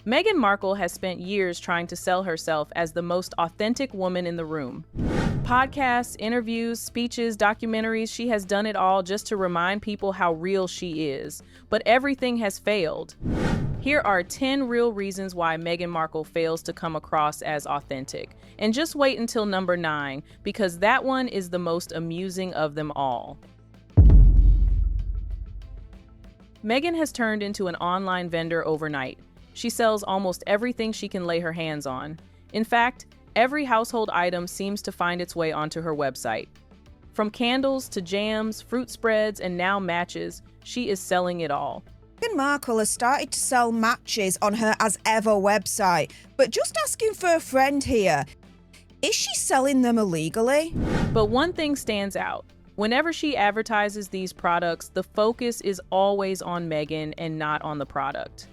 Meghan Markle has spent years trying to sell herself as the most authentic woman in the room. Podcasts, interviews, speeches, documentaries, she has done it all just to remind people how real she is. But everything has failed. Here are 10 real reasons why Meghan Markle fails to come across as authentic. And just wait until number 9, because that one is the most amusing of them all. Meghan has turned into an online vendor overnight. She sells almost everything she can lay her hands on. In fact, every household item seems to find its way onto her website. From candles to jams, fruit spreads, and now matches, she is selling it all. Meghan Markle has started to sell matches on her As Ever website, but just asking for a friend here, is she selling them illegally? But one thing stands out. Whenever she advertises these products, the focus is always on Meghan and not on the product.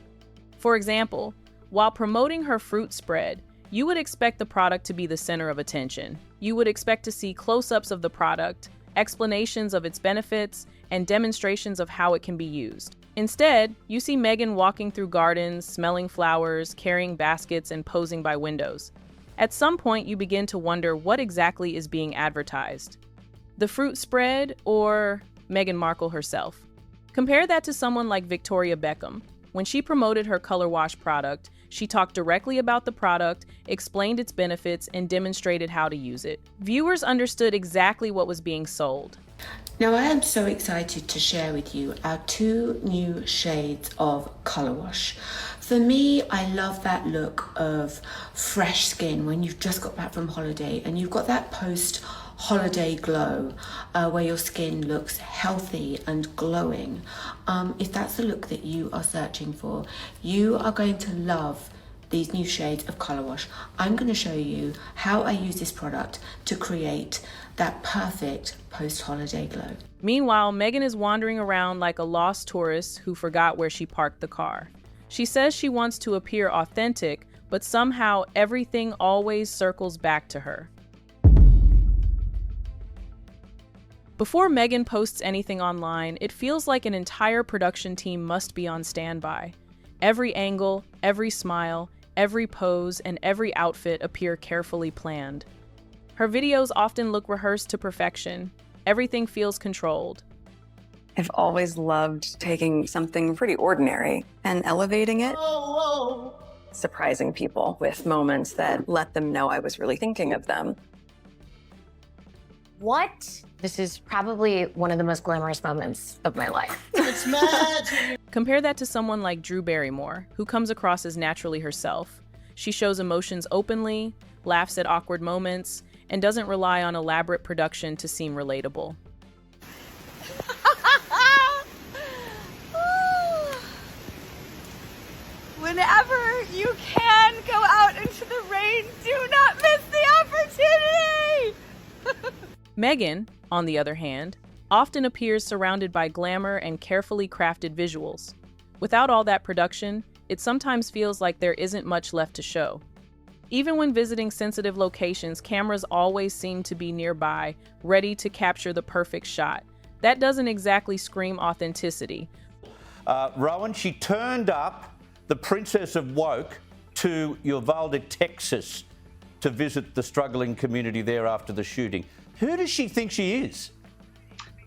For example, while promoting her fruit spread, you would expect the product to be the center of attention. You would expect to see close-ups of the product, explanations of its benefits, and demonstrations of how it can be used. Instead, you see Meghan walking through gardens, smelling flowers, carrying baskets, and posing by windows. At some point, you begin to wonder what exactly is being advertised. The fruit spread or Meghan Markle herself? Compare that to someone like Victoria Beckham. When she promoted her color wash product, she talked directly about the product, explained its benefits, and demonstrated how to use it. Viewers understood exactly what was being sold. Now I am so excited to share with you our 2 new shades of colour wash. For me, I love that look of fresh skin when you've just got back from holiday and you've got that post-holiday glow where your skin looks healthy and glowing. If that's the look that you are searching for, you are going to love these new shades of colour wash. I'm going to show you how I use this product to create that perfect post-holiday glow. Meanwhile, Meghan is wandering around like a lost tourist who forgot where she parked the car. She says she wants to appear authentic, but somehow everything always circles back to her. Before Meghan posts anything online, it feels like an entire production team must be on standby. Every angle, every smile, every pose, and every outfit appear carefully planned. Her videos often look rehearsed to perfection. Everything feels controlled. I've always loved taking something pretty ordinary and elevating it, surprising people with moments that let them know I was really thinking of them. What? This is probably one of the most glamorous moments of my life. It's magic! Compare that to someone like Drew Barrymore, who comes across as naturally herself. She shows emotions openly, laughs at awkward moments, and doesn't rely on elaborate production to seem relatable. Whenever you can go out into the rain, do not miss the opportunity! Meghan, on the other hand, often appears surrounded by glamour and carefully crafted visuals. Without all that production, it sometimes feels like there isn't much left to show. Even when visiting sensitive locations, cameras always seem to be nearby, ready to capture the perfect shot. That doesn't exactly scream authenticity. Rowan, she turned up the Princess of Woke to Uvalde, Texas, to visit the struggling community there after the shooting. Who does she think she is?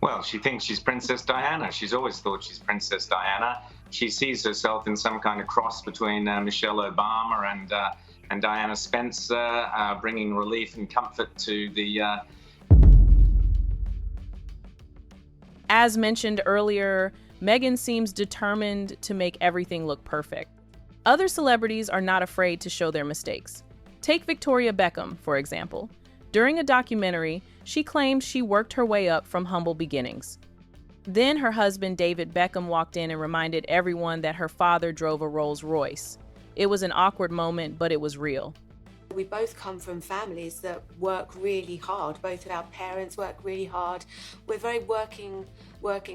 Well, she thinks she's Princess Diana. She's always thought she's Princess Diana. She sees herself in some kind of cross between Michelle Obama and Diana Spencer, bringing relief and comfort to the... As mentioned earlier, Meghan seems determined to make everything look perfect. Other celebrities are not afraid to show their mistakes. Take Victoria Beckham, for example. During a documentary, she claimed she worked her way up from humble beginnings. Then her husband, David Beckham, walked in and reminded everyone that her father drove a Rolls Royce. It was an awkward moment, but it was real. We both come from families that work really hard. Both of our parents work really hard. We're very working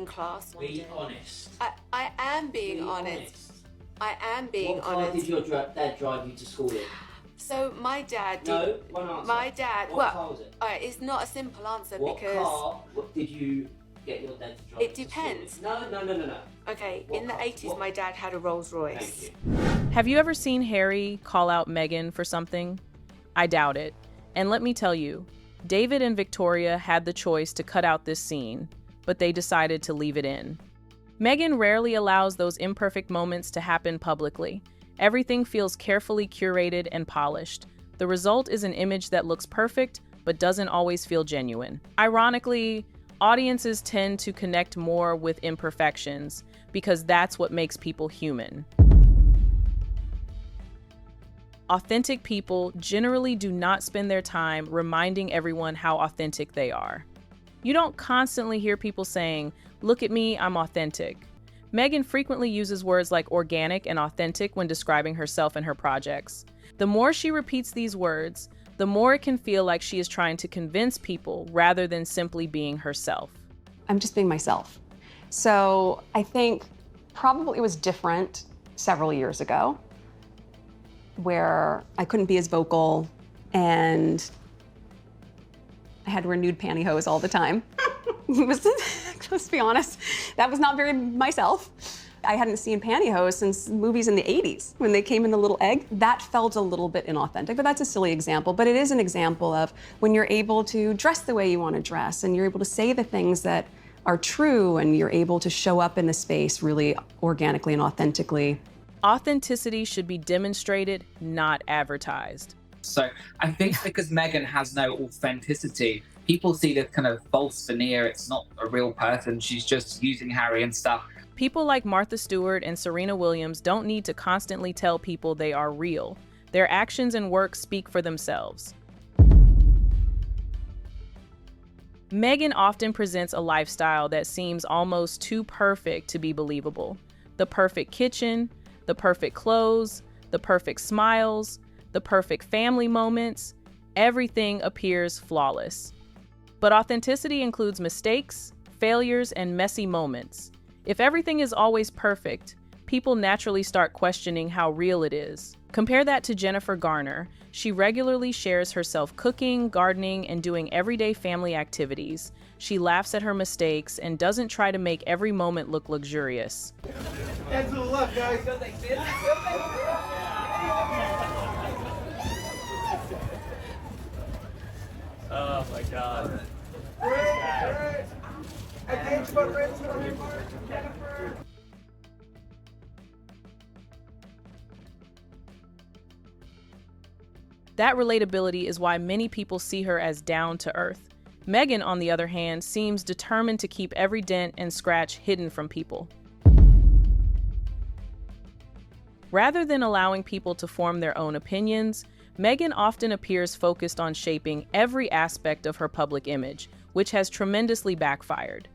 class. Be honest. I am being honest. I am being honest. What car did your dad drive you to school in? So my dad did. No, one answer. My dad. What car was it? Alright, it's not a simple answer What because. car did you get your dad to drive It you to depends. school in? No. Okay, What in the car? 80s, my dad had a Rolls Royce. Thank you. Have you ever seen Harry call out Meghan for something? I doubt it. And let me tell you, David and Victoria had the choice to cut out this scene, but they decided to leave it in. Meghan rarely allows those imperfect moments to happen publicly. Everything feels carefully curated and polished. The result is an image that looks perfect, but doesn't always feel genuine. Ironically, audiences tend to connect more with imperfections because that's what makes people human. Authentic people generally do not spend their time reminding everyone how authentic they are. You don't constantly hear people saying, "Look at me, I'm authentic." Meghan frequently uses words like organic and authentic when describing herself and her projects. The more she repeats these words, the more it can feel like she is trying to convince people rather than simply being herself. I'm just being myself. So I think probably it was different several years ago where I couldn't be as vocal and I had to wear nude pantyhose all the time. Let's be honest, that was not very myself. I hadn't seen pantyhose since movies in the 80s when they came in the little egg. That felt a little bit inauthentic, but that's a silly example. But it is an example of when you're able to dress the way you want to dress and you're able to say the things that are true and you're able to show up in the space really organically and authentically. Authenticity should be demonstrated, not advertised. So I think because Meghan has no authenticity, people see this kind of false veneer. It's not a real person. She's just using Harry and stuff. People like Martha Stewart and Serena Williams don't need to constantly tell people they are real. Their actions and work speak for themselves. Meghan often presents a lifestyle that seems almost too perfect to be believable. The perfect kitchen, the perfect clothes, the perfect smiles, the perfect family moments, everything appears flawless. But authenticity includes mistakes, failures, and messy moments. If everything is always perfect, people naturally start questioning how real it is. Compare that to Jennifer Garner. She regularly shares herself cooking, gardening, and doing everyday family activities. She laughs at her mistakes and doesn't try to make every moment look luxurious. Hands to the left, guys. Oh my God. That relatability is why many people see her as down to earth. Meghan, on the other hand, seems determined to keep every dent and scratch hidden from people. Rather than allowing people to form their own opinions, Meghan often appears focused on shaping every aspect of her public image, which has tremendously backfired.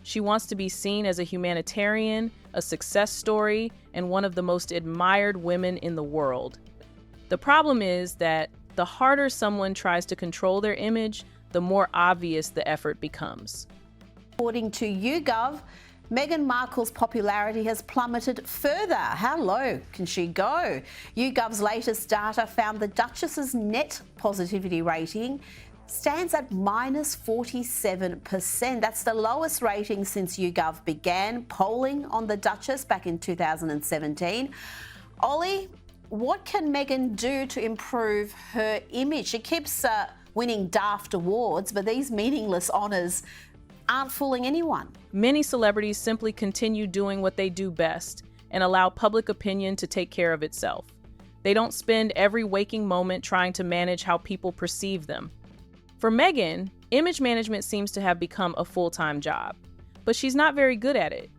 She wants to be seen as a humanitarian, a success story, and one of the most admired women in the world. The problem is that the harder someone tries to control their image, the more obvious the effort becomes. According to YouGov, Meghan Markle's popularity has plummeted further. How low can she go? YouGov's latest data found the Duchess's net positivity rating stands at minus 47%. That's the lowest rating since YouGov began polling on the Duchess back in 2017. Ollie, what can Meghan do to improve her image? She keeps winning daft awards, but these meaningless honours aren't fooling anyone. Many celebrities simply continue doing what they do best and allow public opinion to take care of itself. They don't spend every waking moment trying to manage how people perceive them. For Meghan, image management seems to have become a full-time job, but she's not very good at it.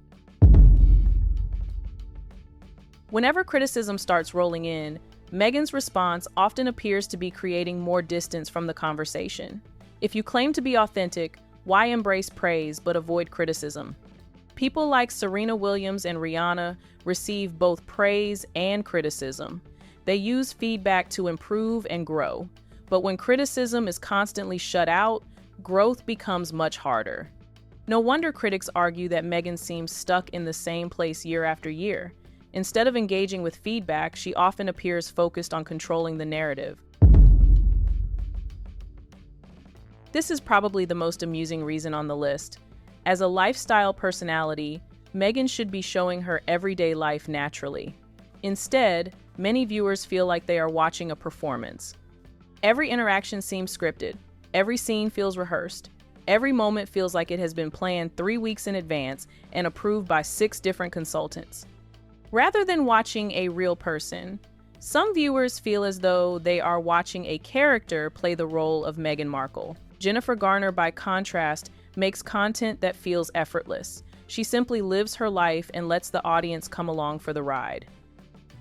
Whenever criticism starts rolling in, Meghan's response often appears to be creating more distance from the conversation. If you claim to be authentic, why embrace praise but avoid criticism? People like Serena Williams and Rihanna receive both praise and criticism. They use feedback to improve and grow. But when criticism is constantly shut out, growth becomes much harder. No wonder critics argue that Meghan seems stuck in the same place year after year. Instead of engaging with feedback, she often appears focused on controlling the narrative. This is probably the most amusing reason on the list. As a lifestyle personality, Meghan should be showing her everyday life naturally. Instead, many viewers feel like they are watching a performance. Every interaction seems scripted. Every scene feels rehearsed. Every moment feels like it has been planned 3 weeks in advance and approved by 6 different consultants. Rather than watching a real person, some viewers feel as though they are watching a character play the role of Meghan Markle. Jennifer Garner, by contrast, makes content that feels effortless. She simply lives her life and lets the audience come along for the ride.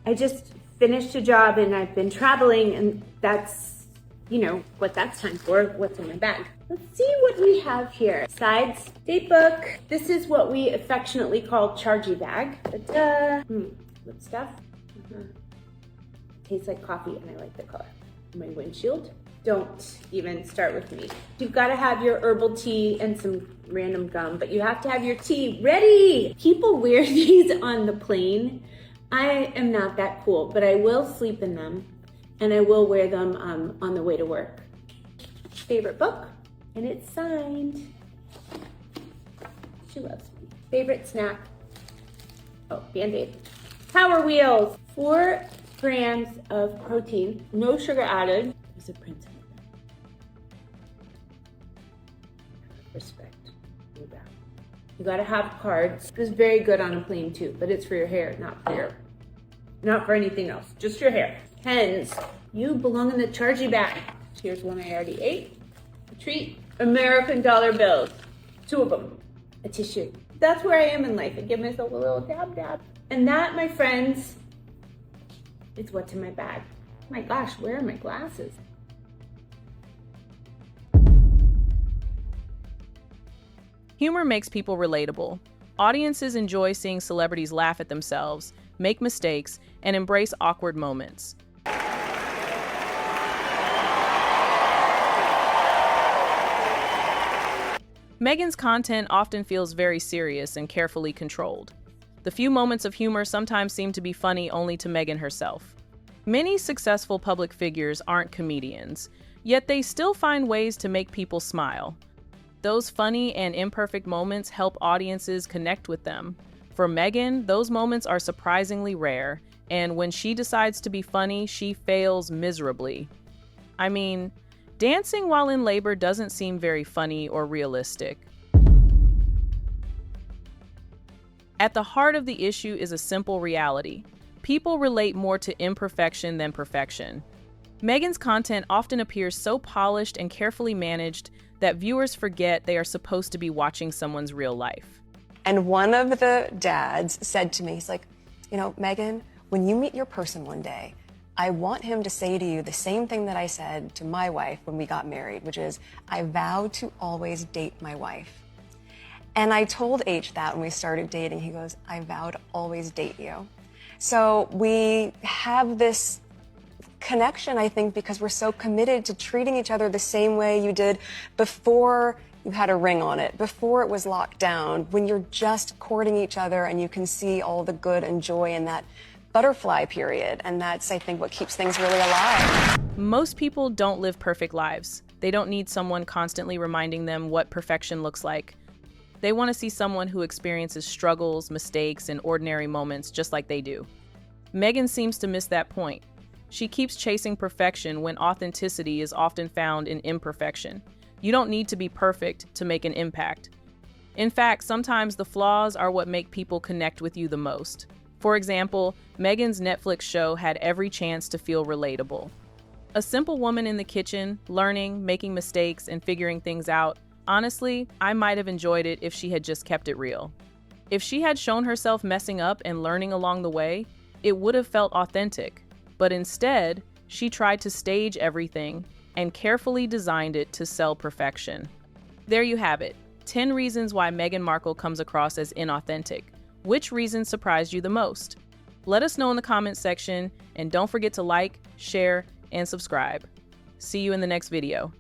I just finished a job and I've been traveling, and that's, you know, what that's time for, what's in my bag. Let's see what we have here. Sides, date book. This is what we affectionately call chargy bag. Lip stuff. Tastes like coffee and I like the color. My windshield. Don't even start with me. You've got to have your herbal tea and some random gum, but you have to have your tea ready. People wear these on the plane. I am not that cool, but I will sleep in them and I will wear them on the way to work. Favorite book, and it's signed. She loves me. Favorite snack. Oh, Band-Aid. Power Wheels. 4 grams of protein, no sugar added. There's a print on it. Respect. You gotta have cards. This is very good on a plane too, but it's for your hair, not for anything else. Just your hair. Pens. You belong in the chargy bag. Here's one I already ate. A treat. American dollar bills. 2 of them. A tissue. That's where I am in life. I give myself a little dab. And that, my friends, is what's in my bag. My gosh, where are my glasses? Humor makes people relatable. Audiences enjoy seeing celebrities laugh at themselves, make mistakes, and embrace awkward moments. Meghan's content often feels very serious and carefully controlled. The few moments of humor sometimes seem to be funny only to Meghan herself. Many successful public figures aren't comedians, yet they still find ways to make people smile. Those funny and imperfect moments help audiences connect with them. For Meghan, those moments are surprisingly rare, and when she decides to be funny, she fails miserably. I mean, dancing while in labor doesn't seem very funny or realistic. At the heart of the issue is a simple reality. People relate more to imperfection than perfection. Meghan's content often appears so polished and carefully managed that viewers forget they are supposed to be watching someone's real life. And one of the dads said to me, he's like, you know, Meghan, when you meet your person one day, I want him to say to you the same thing that I said to my wife when we got married, which is, I vow to always date my wife. And I told H that when we started dating. He goes, I vow to always date you. So we have this connection, I think, because we're so committed to treating each other the same way you did before you had a ring on it, before it was locked down, when you're just courting each other and you can see all the good and joy in that butterfly period. And that's, I think, what keeps things really alive. Most people don't live perfect lives. They don't need someone constantly reminding them what perfection looks like. They want to see someone who experiences struggles, mistakes, and ordinary moments just like they do. Meghan seems to miss that point. She keeps chasing perfection when authenticity is often found in imperfection. You don't need to be perfect to make an impact. In fact, sometimes the flaws are what make people connect with you the most. For example, Meghan's Netflix show had every chance to feel relatable. A simple woman in the kitchen, learning, making mistakes, and figuring things out. Honestly, I might have enjoyed it if she had just kept it real. If she had shown herself messing up and learning along the way, it would have felt authentic. But instead, she tried to stage everything and carefully designed it to sell perfection. There you have it, 10 reasons why Meghan Markle comes across as inauthentic. Which reason surprised you the most? Let us know in the comments section, and don't forget to like, share, and subscribe. See you in the next video.